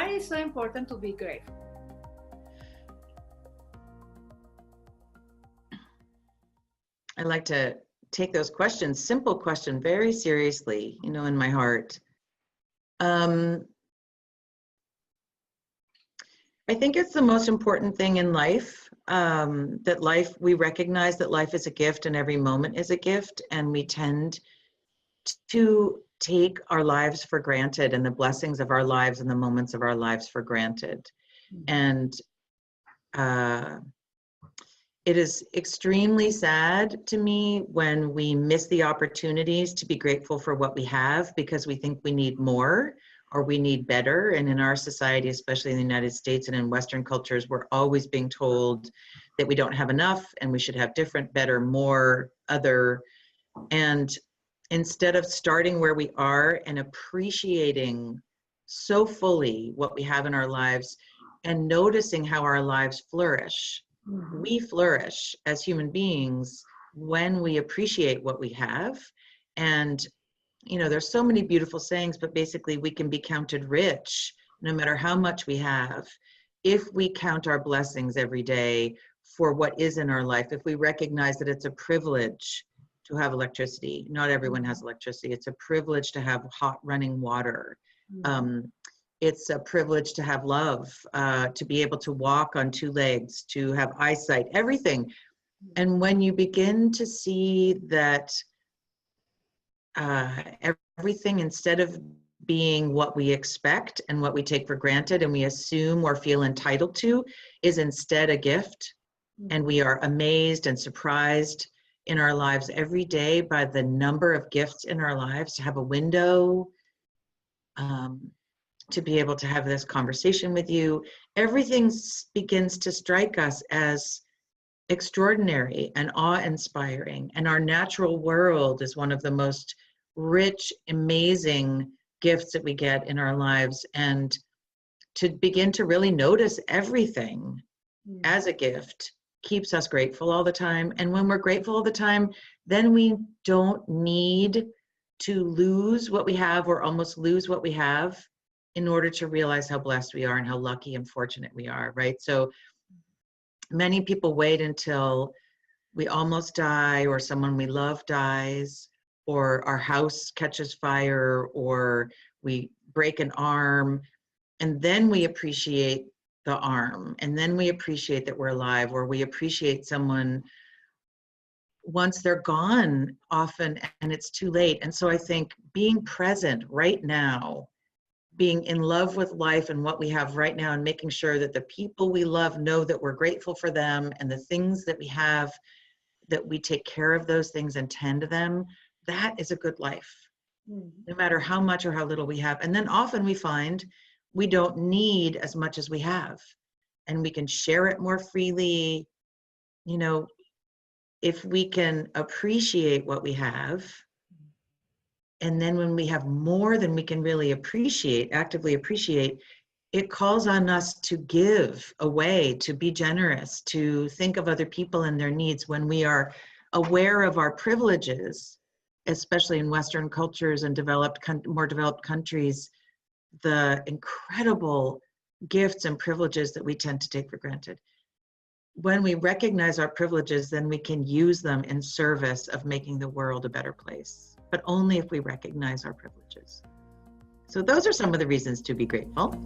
Why is it so important to be grateful? I like to take those questions, simple question, very seriously, you know, in my heart. I think it's the most important thing in life, we recognize that life is a gift and every moment is a gift, and we tend to take our lives for granted and the blessings of our lives and the moments of our lives for granted. And it is extremely sad to me when we miss the opportunities to be grateful for what we have because we think we need more or we need better. And in our society, especially in the United States and in Western cultures, we're always being told that we don't have enough and we should have different, better, more, other. And instead of starting where we are and appreciating so fully what we have in our lives and noticing how our lives flourish, we flourish as human beings when we appreciate what we have. And, you know, there's so many beautiful sayings, but basically we can be counted rich no matter how much we have if we count our blessings every day for what is in our life. If we recognize that it's a privilege to have electricity. Not everyone has electricity. It's a privilege to have hot running water. It's a privilege to have love, to be able to walk on two legs, to have eyesight, everything. And when you begin to see that everything, instead of being what we expect and what we take for granted and we assume or feel entitled to, is instead a gift, and we are amazed and surprised in our lives every day by the number of gifts in our lives, to have a window, to be able to have this conversation with you, everything begins to strike us as extraordinary and awe-inspiring. And our natural world is one of the most rich, amazing gifts that we get in our lives. And to begin to really notice everything as a gift keeps us grateful all the time. And when we're grateful all the time, then we don't need to lose what we have or almost lose what we have in order to realize how blessed we are and how lucky and fortunate we are, right? So many people wait until we almost die, or someone we love dies, or our house catches fire, or we break an arm, and then we appreciate the arm, and then we appreciate that we're alive, or we appreciate someone once they're gone often and it's too late. And so I think being present right now, being in love with life and what we have right now, and making sure that the people we love know that we're grateful for them, and the things that we have, that we take care of those things and tend to them, that is a good life, no matter how much or how little we have. And then often we find we don't need as much as we have, and we can share it more freely. You know, if we can appreciate what we have, and then when we have more than we can really appreciate, actively appreciate, it calls on us to give away, to be generous, to think of other people and their needs. When we are aware of our privileges, especially in Western cultures and more developed countries, the incredible gifts and privileges that we tend to take for granted. When we recognize our privileges, then we can use them in service of making the world a better place, but only if we recognize our privileges. So those are some of the reasons to be grateful.